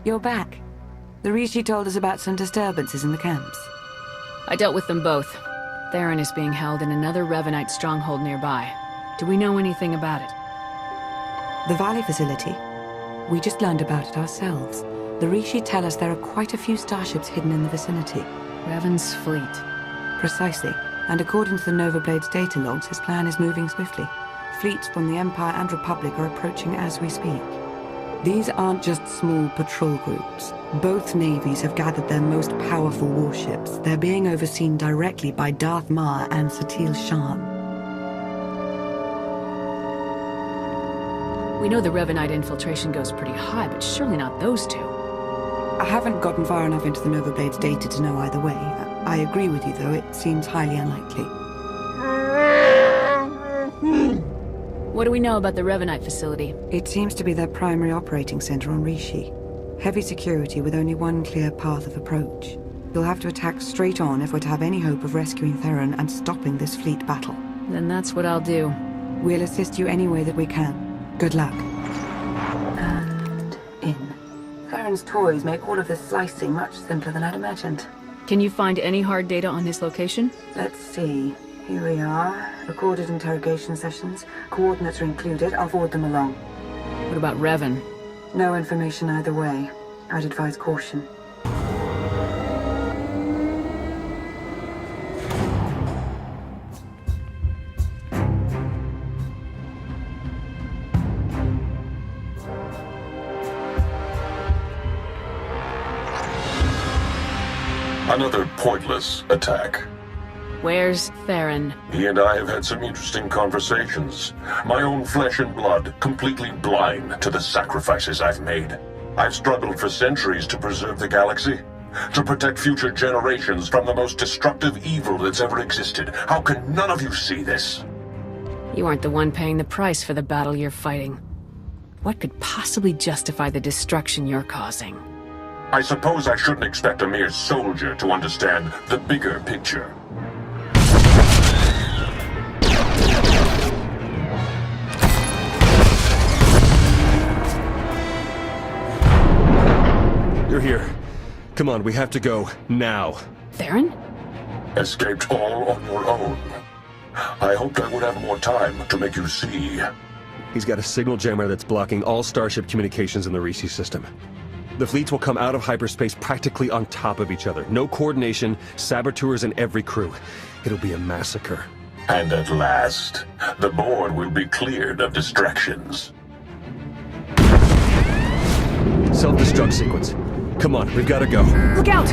You're back. The Rishi told us about some disturbances in the camps. I dealt with them both. Theron is being held in another Revanite stronghold nearby. Do we know anything about it? The Valley facility? We just learned about it ourselves. The Rishi tell us there are quite a few starships hidden in the vicinity. Revan's fleet. Precisely. And according to the Nova Blade's data logs, his plan is moving swiftly. Fleets from the Empire and Republic are approaching as we speak. These aren't just small patrol groups. Both navies have gathered their most powerful warships. They're being overseen directly by Darth Mar and Satil Shan. We know the Revanite infiltration goes pretty high, but surely not those two. I haven't gotten far enough into the Nova Blade's data to know either way. I agree with you, though. It seems highly unlikely. What do we know about the Revanite facility? It seems to be their primary operating center on Rishi. Heavy security with only one clear path of approach. You'll have to attack straight on if we're to have any hope of rescuing Theron and stopping this fleet battle. Then that's what I'll do. We'll assist you any way that we can. Good luck. And in. Theron's toys make all of this slicing much simpler than I'd imagined. Can you find any hard data on his location? Let's see. Here we are. Recorded interrogation sessions. Coordinates are included. I'll forward them along. What about Revan? No information either way. I'd advise caution. Another pointless attack. Where's Theron? He and I have had some interesting conversations. My own flesh and blood, completely blind to the sacrifices I've made. I've struggled for centuries to preserve the galaxy, to protect future generations from the most destructive evil that's ever existed. How can none of you see this? You aren't the one paying the price for the battle you're fighting. What could possibly justify the destruction you're causing? I suppose I shouldn't expect a mere soldier to understand the bigger picture. You're here. Come on, we have to go. Now. Theron? Escaped all on your own. I hoped I would have more time to make you see. He's got a signal jammer that's blocking all starship communications in the Rishi system. The fleets will come out of hyperspace practically on top of each other. No coordination, saboteurs in every crew. It'll be a massacre. And at last, the board will be cleared of distractions. Self-destruct sequence. Come on, we've got to go. Look out!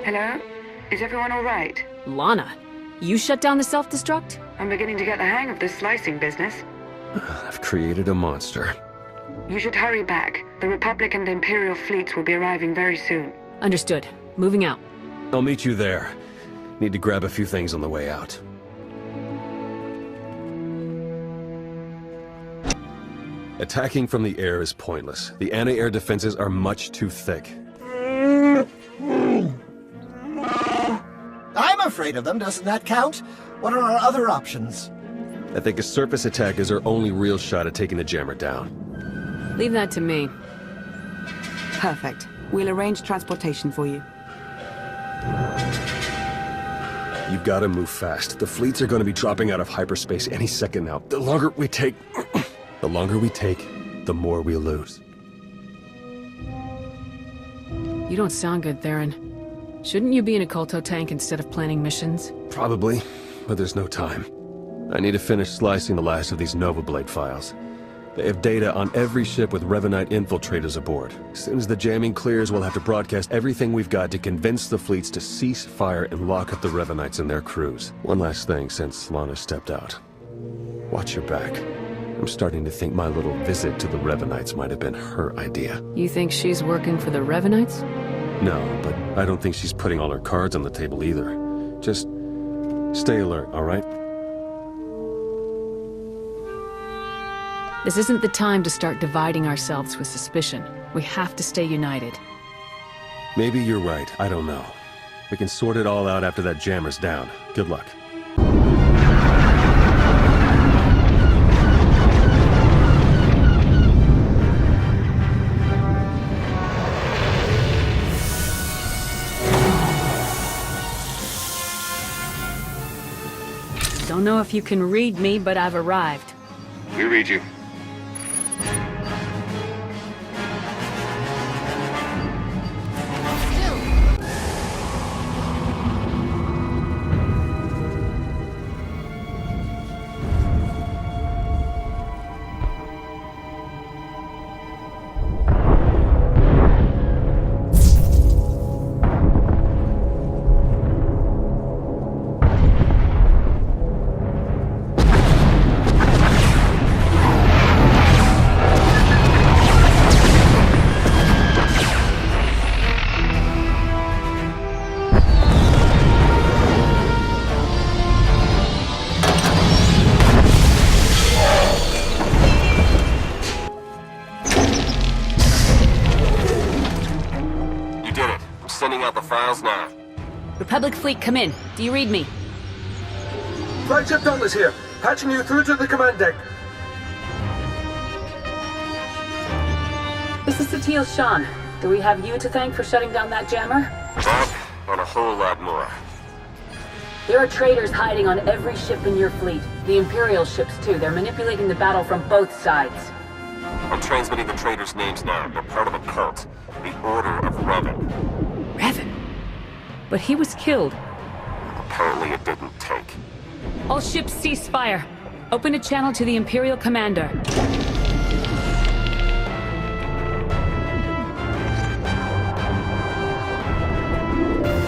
Hello? Is everyone all right? Lana, you shut down the self-destruct? I'm beginning to get the hang of this slicing business. I've created a monster. You should hurry back. The Republic and Imperial fleets will be arriving very soon. Understood. Moving out. I'll meet you there. Need to grab a few things on the way out. Attacking from the air is pointless. The anti-air defenses are much too thick. I'm afraid of them, doesn't that count? What are our other options? I think a surface attack is our only real shot at taking the jammer down. Leave that to me. Perfect. We'll arrange transportation for you. You've got to move fast. The fleets are going to be dropping out of hyperspace any second now. The longer we take, the more we lose. You don't sound good, Theron. Shouldn't you be in a Kolto tank instead of planning missions? Probably, but there's no time. I need to finish slicing the last of these Nova Blade files. They have data on every ship with Revanite infiltrators aboard. As soon as the jamming clears, we'll have to broadcast everything we've got to convince the fleets to cease fire and lock up the Revanites and their crews. One last thing since Lana stepped out. Watch your back. I'm starting to think my little visit to the Revanites might have been her idea. You think she's working for the Revanites? No, but I don't think she's putting all her cards on the table either. Just stay alert, all right? This isn't the time to start dividing ourselves with suspicion. We have to stay united. Maybe you're right, I don't know. We can sort it all out after that jammer's down. Good luck. Don't know if you can read me, but I've arrived. We read you. Republic fleet, come in. Do you read me? Flagship Dauntless here, patching you through to the command deck. This is Satil Shan. Do we have you to thank for shutting down that jammer? That, and a whole lot more. There are traitors hiding on every ship in your fleet. The Imperial ships, too. They're manipulating the battle from both sides. I'm transmitting the traitors' names now. They're part of a cult. The Order of Revan. Revan? But he was killed. Apparently it didn't take. All ships cease fire. Open a channel to the Imperial Commander.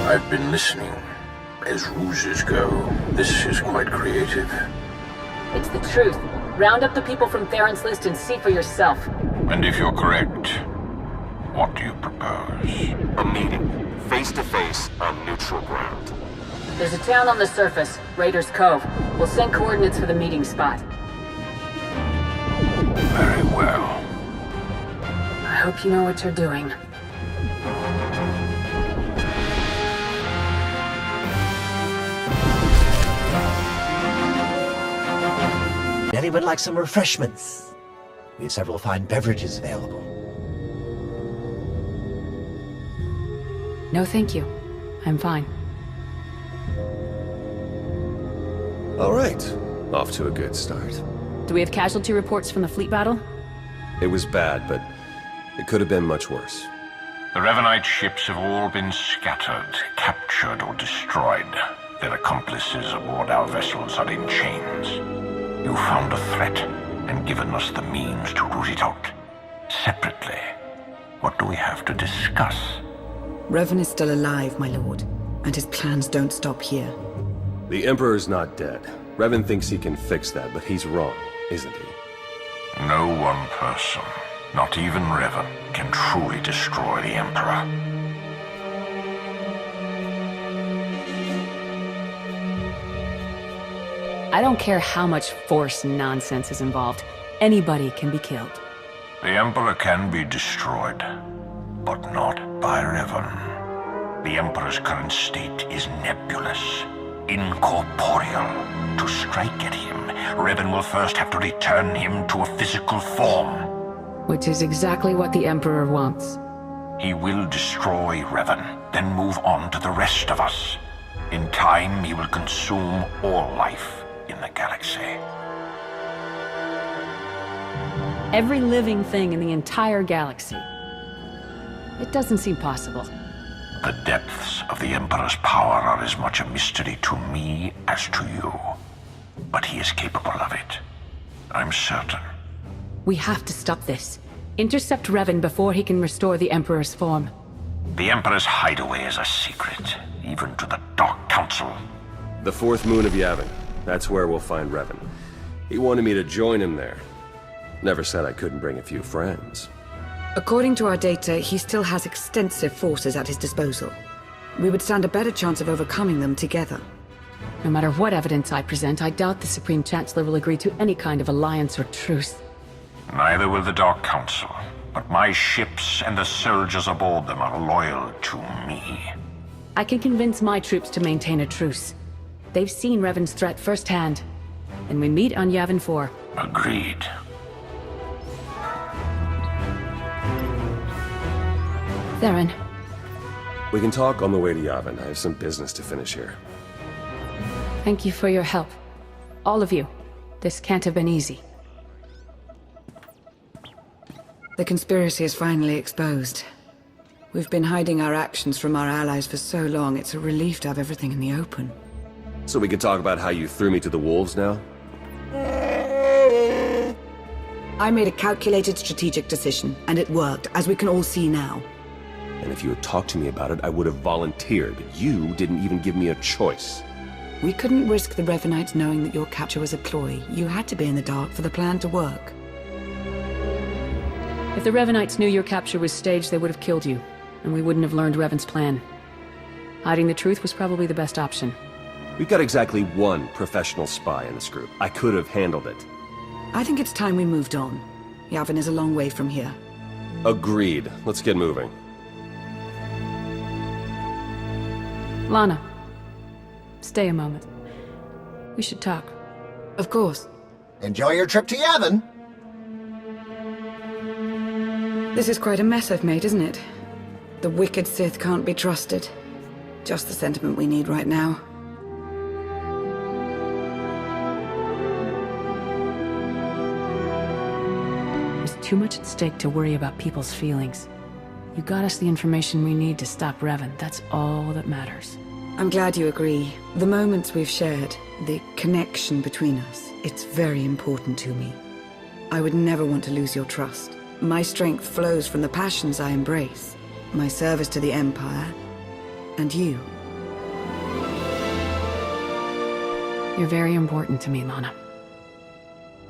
I've been listening. As ruses go, this is quite creative. It's the truth. Round up the people from Theron's list and see for yourself. And if you're correct, what do you propose? A meeting. Face to face on neutral ground. There's a town on the surface, Raiders Cove. We'll send coordinates for the meeting spot. Very well. I hope you know what you're doing. Anyone like some refreshments? We have several fine beverages available. No, thank you. I'm fine. All right. Off to a good start. Do we have casualty reports from the fleet battle? It was bad, but it could have been much worse. The Revanite ships have all been scattered, captured, or destroyed. Their accomplices aboard our vessels are in chains. You found a threat and given us the means to root it out. Separately, what do we have to discuss? Revan is still alive, my lord, and his plans don't stop here. The Emperor's not dead. Revan thinks he can fix that, but he's wrong, isn't he? No one person, not even Revan, can truly destroy the Emperor. I don't care how much Force nonsense is involved. Anybody can be killed. The Emperor can be destroyed, but not by Revan. The Emperor's current state is nebulous, incorporeal. To strike at him, Revan will first have to return him to a physical form. Which is exactly what the Emperor wants. He will destroy Revan, then move on to the rest of us. In time, he will consume all life in the galaxy. Every living thing in the entire galaxy. It doesn't seem possible. The depths of the Emperor's power are as much a mystery to me as to you. But he is capable of it. I'm certain. We have to stop this. Intercept Revan before he can restore the Emperor's form. The Emperor's hideaway is a secret, even to the Dark Council. The fourth moon of Yavin. That's where we'll find Revan. He wanted me to join him there. Never said I couldn't bring a few friends. According to our data, he still has extensive forces at his disposal. We would stand a better chance of overcoming them together. No matter what evidence I present, I doubt the Supreme Chancellor will agree to any kind of alliance or truce. Neither will the Dark Council. but my ships and the soldiers aboard them are loyal to me. I can convince my troops to maintain a truce. They've seen Revan's threat firsthand. And we meet on Yavin 4. Agreed. Theron. We can talk on the way to Yavin. I have some business to finish here. Thank you for your help. All of you. This can't have been easy. The conspiracy is finally exposed. We've been hiding our actions from our allies for so long, it's a relief to have everything in the open. So we can talk about how you threw me to the wolves now? I made a calculated strategic decision, and it worked, as we can all see now. And if you had talked to me about it, I would have volunteered, but you didn't even give me a choice. We couldn't risk the Revanites knowing that your capture was a ploy. You had to be in the dark for the plan to work. If the Revanites knew your capture was staged, they would have killed you, and we wouldn't have learned Revan's plan. Hiding the truth was probably the best option. We've got exactly one professional spy in this group. I could have handled it. I think it's time we moved on. Yavin is a long way from here. Agreed. Let's get moving. Lana. Stay a moment. We should talk. Of course. Enjoy your trip to Yavin. This is quite a mess I've made, isn't it? The wicked Sith can't be trusted. Just the sentiment we need right now. There's too much at stake to worry about people's feelings. You got us the information we need to stop Revan. That's all that matters. I'm glad you agree. The moments we've shared, the connection between us, it's very important to me. I would never want to lose your trust. My strength flows from the passions I embrace, my service to the Empire, and you. You're very important to me, Lana.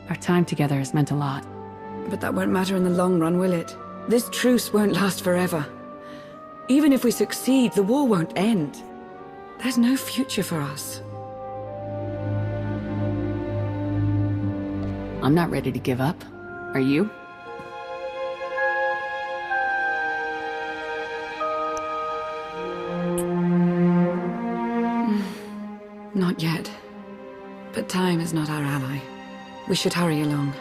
Our time together has meant a lot. But that won't matter in the long run, will it? This truce won't last forever. Even if we succeed, the war won't end. There's no future for us. I'm not ready to give up. Are you? Not yet. But time is not our ally. We should hurry along.